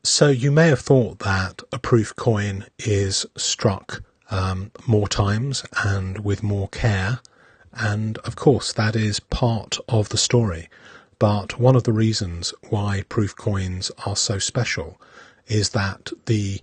So you may have thought that a proof coin is struck more times and with more care, and of course that is part of the story. But one of the reasons why proof coins are so special is that the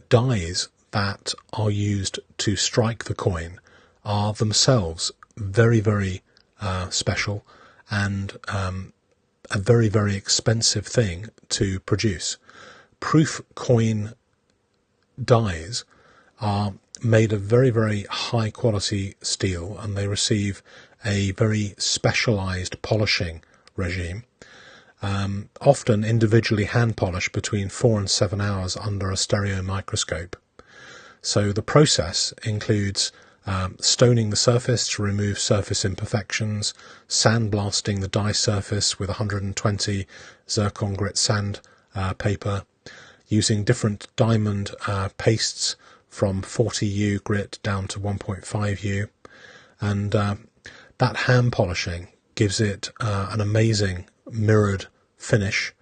dies that are used to strike the coin are themselves very, very special and a very, very expensive thing to produce. Proof coin dies are made of very, very high quality steel, and they receive a very specialized polishing regime, often individually hand polished between 4 and 7 hours under a stereo microscope. So the process includes stoning the surface to remove surface imperfections, sandblasting the die surface with 120 zircon grit sand paper, using different diamond pastes from 40U grit down to 1.5U, and that hand polishing gives it an amazing mirrored finish.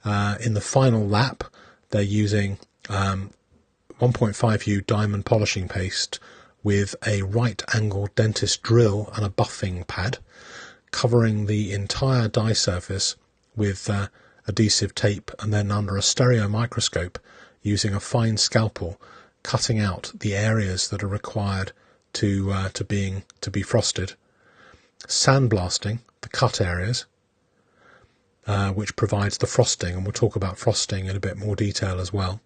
In the final lap, they're using 1.5U diamond polishing paste with a right angle dentist drill and a buffing pad, covering the entire die surface with adhesive tape, and then under a stereo microscope using a fine scalpel cutting out the areas that are required to be frosted, sandblasting the cut areas, which provides the frosting, and we'll talk about frosting in a bit more detail as well,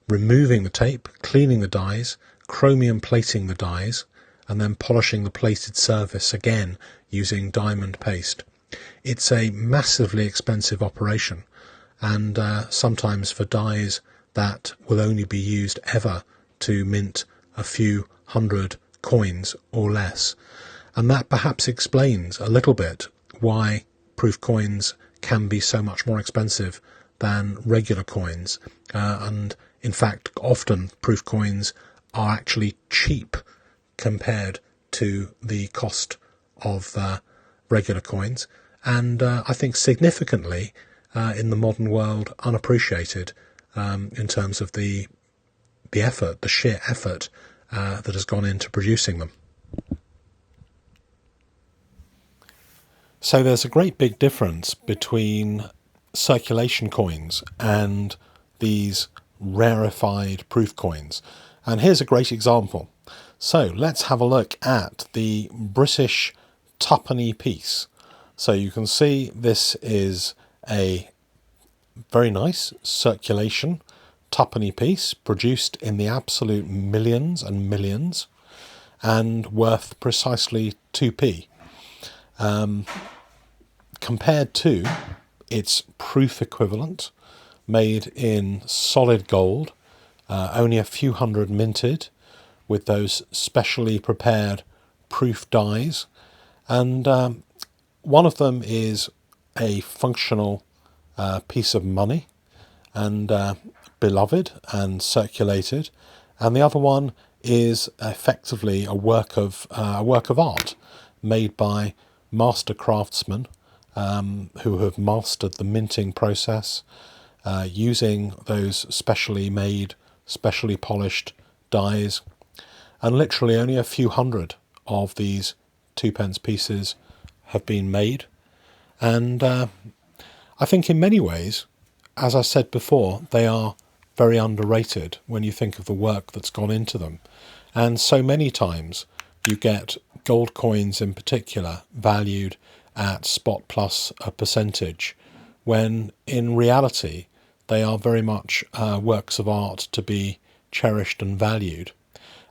removing the tape, cleaning the dies, chromium plating the dies, and then polishing the plated surface again using diamond paste. It's a massively expensive operation, and sometimes for dies that will only be used ever to mint a few hundred coins or less. And that perhaps explains a little bit why proof coins can be so much more expensive than regular coins, and in fact often proof coins are actually cheap compared to the cost of regular coins, and I think significantly in the modern world unappreciated in terms of the effort, the sheer effort that has gone into producing them. So there's a great big difference between circulation coins and these rarefied proof coins. And here's a great example. So let's have a look at the British twopenny piece. So you can see this is a very nice circulation twopenny piece produced in the absolute millions and millions and worth precisely 2p. Compared to its proof equivalent made in solid gold, only a few hundred minted with those specially prepared proof dies, and one of them is a functional piece of money and beloved and circulated, and the other one is effectively a work of art made by master craftsmen who have mastered the minting process using those specially made, specially polished dies, and literally only a few hundred of these 2p pieces have been made. And I think in many ways, as I said before, they are very underrated when you think of the work that's gone into them. And so many times you get gold coins in particular valued at spot plus a percentage, when in reality they are very much works of art to be cherished and valued.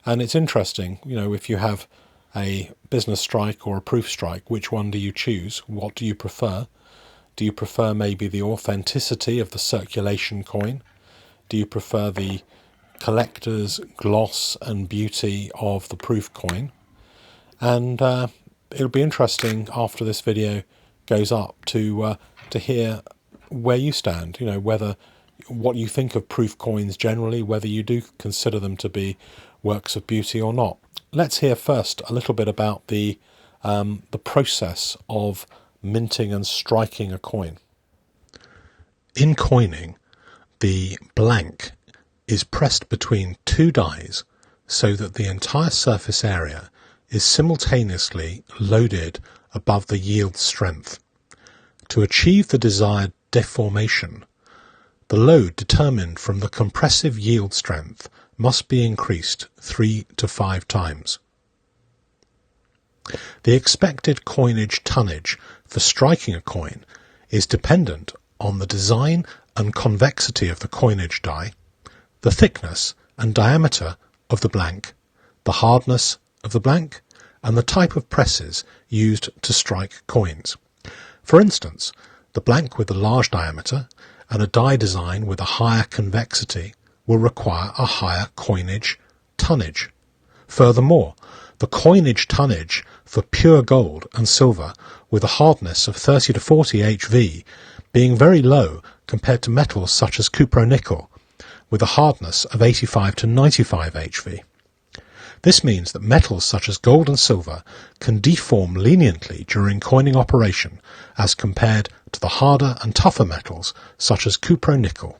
And it's interesting, you know, if you have a business strike or a proof strike, which one do you choose? What do you prefer? Do you prefer maybe the authenticity of the circulation coin? Do you prefer the collector's gloss and beauty of the proof coin? And it'll be interesting after this video goes up to hear where you stand, you know, what you think of proof coins generally, whether you do consider them to be works of beauty or not. Let's hear first a little bit about the process of minting and striking a coin. In coining, the blank is pressed between two dies so that the entire surface area is simultaneously loaded above the yield strength. To achieve the desired deformation, the load determined from the compressive yield strength must be increased 3 to 5 times. The expected coinage tonnage for striking a coin is dependent on the design and convexity of the coinage die, the thickness and diameter of the blank, the hardness of the blank, and the type of presses used to strike coins. For instance, the blank with a large diameter and a die design with a higher convexity will require a higher coinage tonnage. Furthermore, the coinage tonnage for pure gold and silver with a hardness of 30 to 40 HV being very low compared to metals such as cupro-nickel with a hardness of 85 to 95 HV. This means that metals such as gold and silver can deform leniently during coining operation as compared to the harder and tougher metals such as cupro-nickel,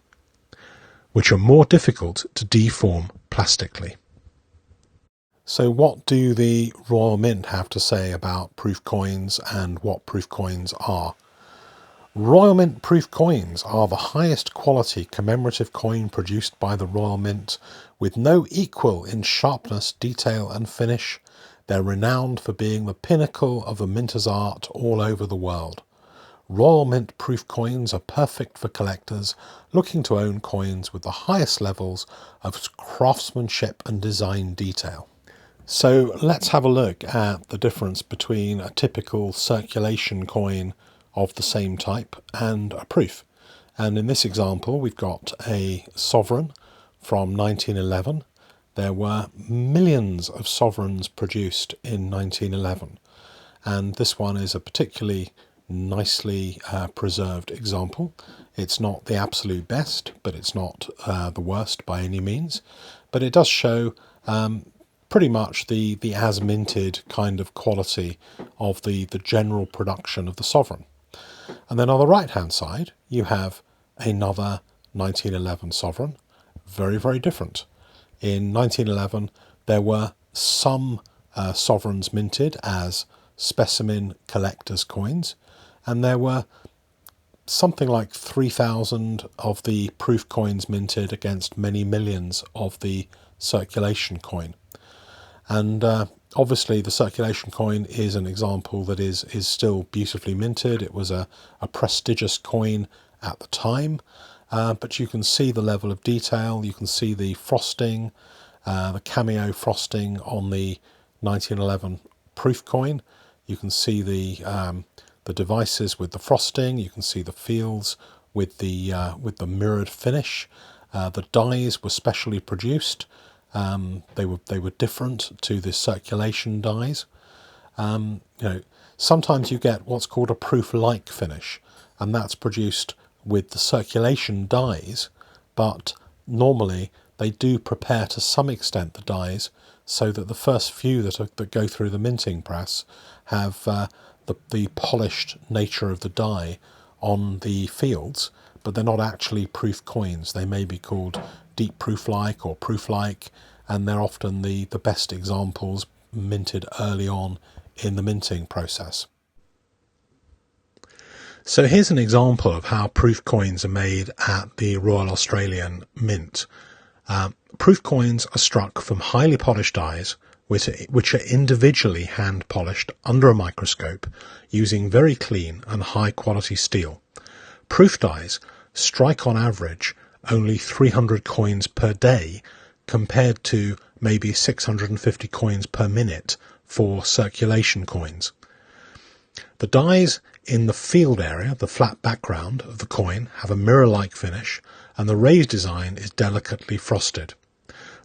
which are more difficult to deform plastically. So what do the Royal Mint have to say about proof coins and what proof coins are? Royal Mint proof coins are the highest quality commemorative coin produced by the Royal Mint, with no equal in sharpness, detail and finish. They're renowned for being the pinnacle of the minter's art all over the world. Royal Mint proof coins are perfect for collectors looking to own coins with the highest levels of craftsmanship and design detail. So let's have a look at the difference between a typical circulation coin of the same type and a proof. And in this example we've got a sovereign from 1911. There were millions of sovereigns produced in 1911, and this one is a particularly nicely preserved example. It's not the absolute best, but it's not the worst by any means, but it does show pretty much the as minted kind of quality of the general production of the sovereign. And then on the right hand side you have another 1911 sovereign, very, very different. In 1911 there were some sovereigns minted as specimen collectors coins, and there were something like 3,000 of the proof coins minted against many millions of the circulation coin. And obviously the circulation coin is an example that is still beautifully minted. It was a prestigious coin at the time, but you can see the level of detail, you can see the frosting, the cameo frosting on the 1911 proof coin. You can see the devices with the frosting, you can see the fields with the mirrored finish. The dies were specially produced. They were different to the circulation dies. Sometimes you get what's called a proof-like finish, and that's produced with the circulation dies, but normally they do prepare to some extent the dies so that the first few that go through the minting press have the polished nature of the die on the fields, but they're not actually proof coins. They may be called deep proof-like or proof-like, and they're often the best examples minted early on in the minting process. So here's an example of how proof coins are made at the Royal Australian Mint. Proof coins are struck from highly polished dies which are individually hand polished under a microscope using very clean and high quality steel. Proof dies strike on average only 300 coins per day compared to maybe 650 coins per minute for circulation coins. The dies in the field area, the flat background of the coin, have a mirror-like finish, and the raised design is delicately frosted.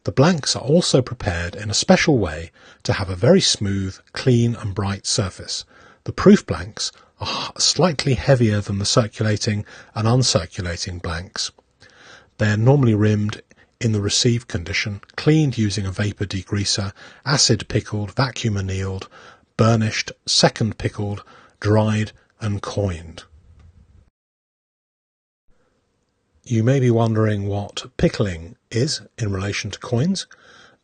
The blanks are also prepared in a special way to have a very smooth, clean and bright surface. The proof blanks are slightly heavier than the circulating and uncirculating blanks. They are normally rimmed in the received condition, cleaned using a vapour degreaser, acid pickled, vacuum annealed, burnished, second pickled, dried and coined. You may be wondering what pickling is in relation to coins.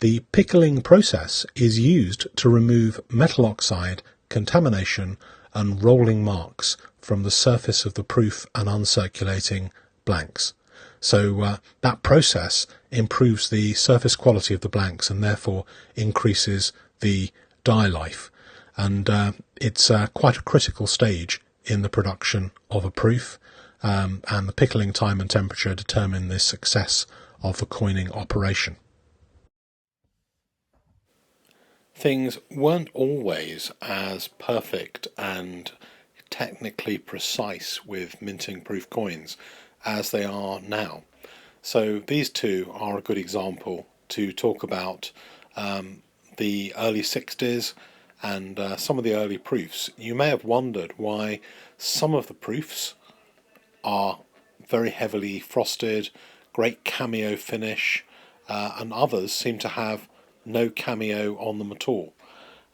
The pickling process is used to remove metal oxide, contamination and rolling marks from the surface of the proof and uncirculating blanks. So that process improves the surface quality of the blanks and therefore increases the die life. And it's quite a critical stage in the production of a proof. And the pickling time and temperature determine the success of the coining operation. Things weren't always as perfect and technically precise with minting proof coins as they are now. So these two are a good example to talk about the early 60s and some of the early proofs. You may have wondered why some of the proofs are very heavily frosted, great cameo finish, and others seem to have no cameo on them at all.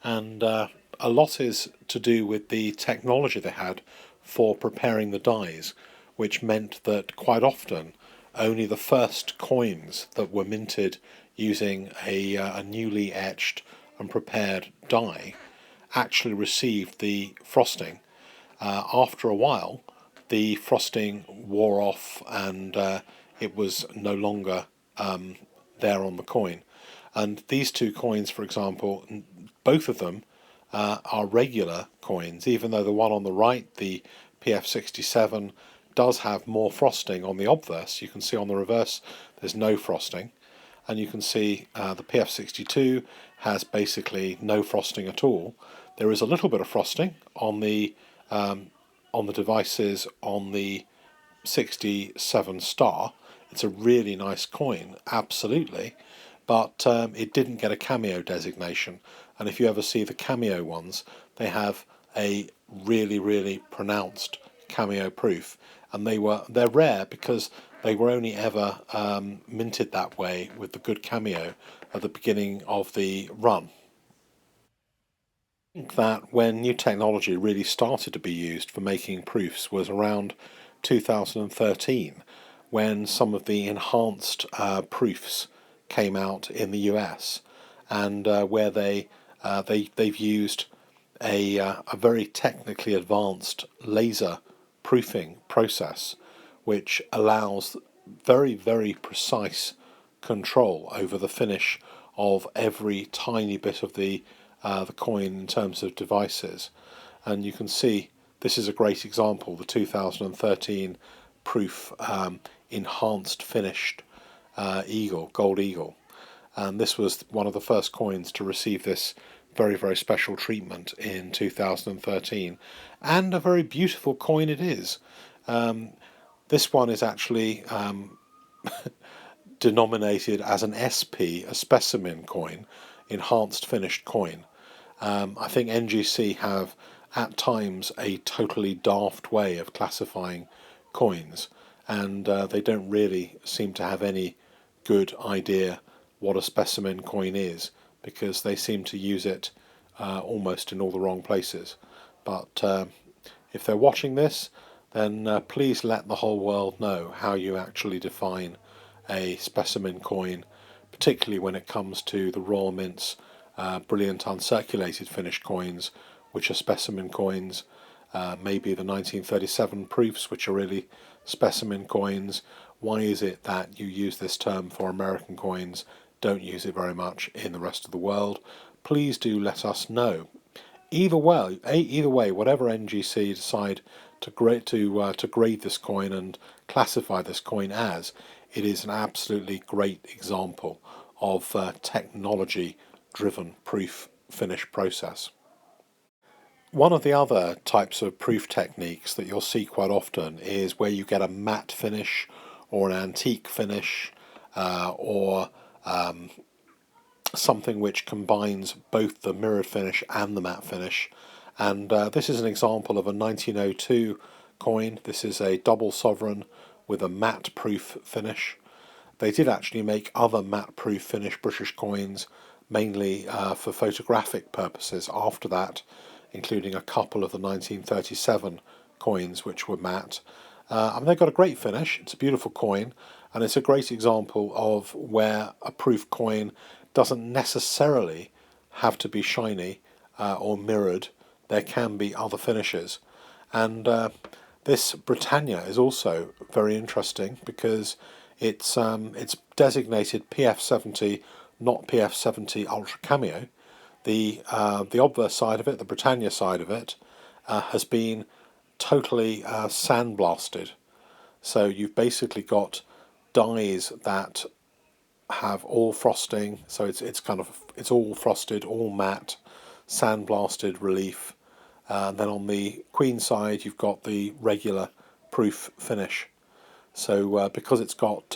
And a lot is to do with the technology they had for preparing the dies, which meant that quite often only the first coins that were minted using a newly etched and prepared die actually received the frosting. After a while, the frosting wore off and it was no longer there on the coin. And these two coins, for example, both of them are regular coins, even though the one on the right, the PF67, does have more frosting on the obverse. You can see on the reverse there's no frosting, and you can see the PF62 has basically no frosting at all. There is a little bit of frosting on the devices on the 67 star. It's a really nice coin, absolutely, but it didn't get a cameo designation. And if you ever see the cameo ones, they have a really, really pronounced cameo proof, and they're rare because they were only ever minted that way with the good cameo at the beginning of the run. I think that when new technology really started to be used for making proofs was around 2013, when some of the enhanced proofs came out in the US, and where they've used a very technically advanced laser proofing process, which allows very, very precise control over the finish of every tiny bit of the coin in terms of devices. And you can see this is a great example, the 2013 proof enhanced finished gold eagle. And this was one of the first coins to receive this very, very special treatment in 2013, and a very beautiful coin it is. This one is actually denominated as an SP, a specimen coin, enhanced finished coin. I think NGC have at times a totally daft way of classifying coins, and they don't really seem to have any good idea what a specimen coin is, because they seem to use it almost in all the wrong places. But if they're watching this, then please let the whole world know how you actually define a specimen coin, particularly when it comes to the Royal Mint's brilliant uncirculated finished coins, which are specimen coins, maybe the 1937 proofs, which are really specimen coins. Why is it that you use this term for American coins, don't use it very much in the rest of the world? Please do let us know. Either way, whatever NGC decide to grade this coin and classify this coin as, it is an absolutely great example of technology-driven proof finish process. One of the other types of proof techniques that you'll see quite often is where you get a matte finish or an antique finish, or something which combines both the mirrored finish and the matte finish. And this is an example of a 1902 coin. This is a double sovereign with a matte proof finish. They did actually make other matte proof finish British coins, mainly for photographic purposes after that, including a couple of the 1937 coins which were matte. And they've got a great finish. It's a beautiful coin, and it's a great example of where a proof coin doesn't necessarily have to be shiny or mirrored. There can be other finishes, and this Britannia is also very interesting because it's designated PF70, not PF70 Ultra Cameo. The obverse side of it, the Britannia side of it, has been totally sandblasted. So you've basically got dies that have all frosting. So it's all frosted, all matte, sandblasted relief. Then on the Queen side, you've got the regular proof finish. So because it's got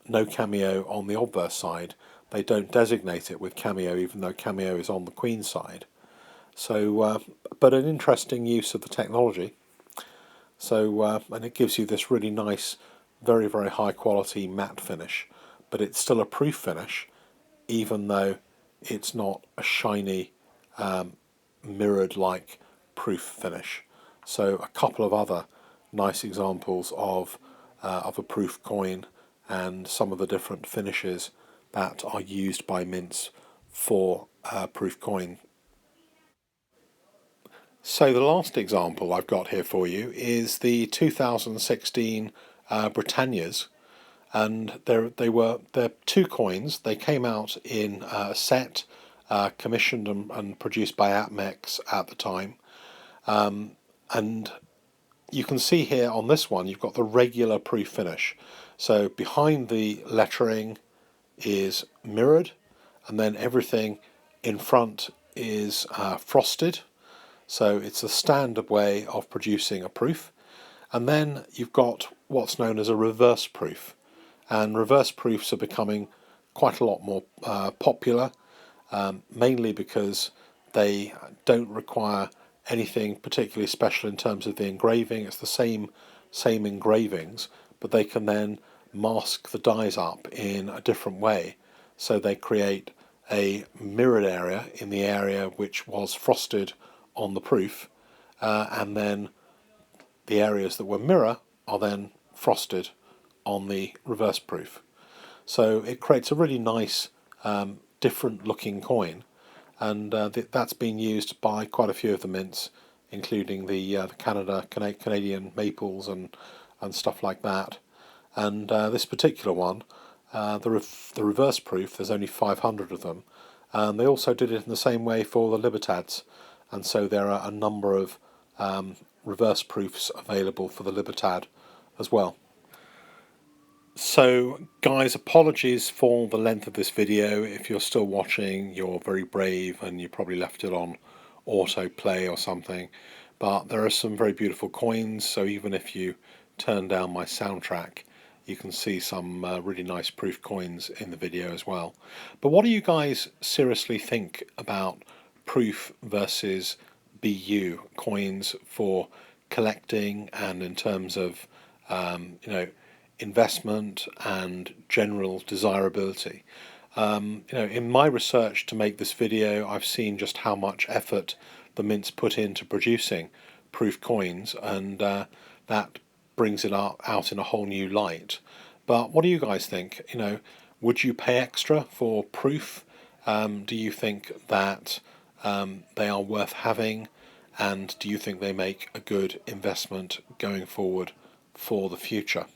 no cameo on the obverse side, they don't designate it with cameo, even though cameo is on the Queen side. So, but an interesting use of the technology. So, and it gives you this really nice, very, very high quality matte finish, but it's still a proof finish, even though it's not a shiny, mirrored like proof finish. So, a couple of other nice examples of a proof coin and some of the different finishes that are used by mints for proof coin. So the last example I've got here for you is the 2016 Britannias, and they're two coins. They came out in a set, commissioned and produced by Atmex at the time, and you can see here on this one you've got the regular proof finish. So behind the lettering is mirrored, and then everything in front is frosted. So it's a standard way of producing a proof. And then you've got what's known as a reverse proof. And reverse proofs are becoming quite a lot more popular, mainly because they don't require anything particularly special in terms of the engraving. It's the same engravings, but they can then mask the dies up in a different way. So they create a mirrored area in the area which was frosted on the proof, and then the areas that were mirror are then frosted on the reverse proof. So it creates a really nice, different looking coin, and that's been used by quite a few of the mints, including the Canadian maples and stuff like that. And this particular one, the reverse proof, there's only 500 of them, and they also did it in the same way for the Libertads. And so there are a number of reverse proofs available for the Libertad as well. So guys, apologies for the length of this video. If you're still watching, you're very brave and you probably left it on autoplay or something. But there are some very beautiful coins, so even if you turn down my soundtrack, you can see some really nice proof coins in the video as well. But what do you guys seriously think about proof versus BU coins for collecting and in terms of investment and general desirability? In my research to make this video, I've seen just how much effort the mints put into producing proof coins, and that brings it out in a whole new light. But what do you guys think? Would you pay extra for proof? Do you think that they are worth having, and do you think they make a good investment going forward for the future?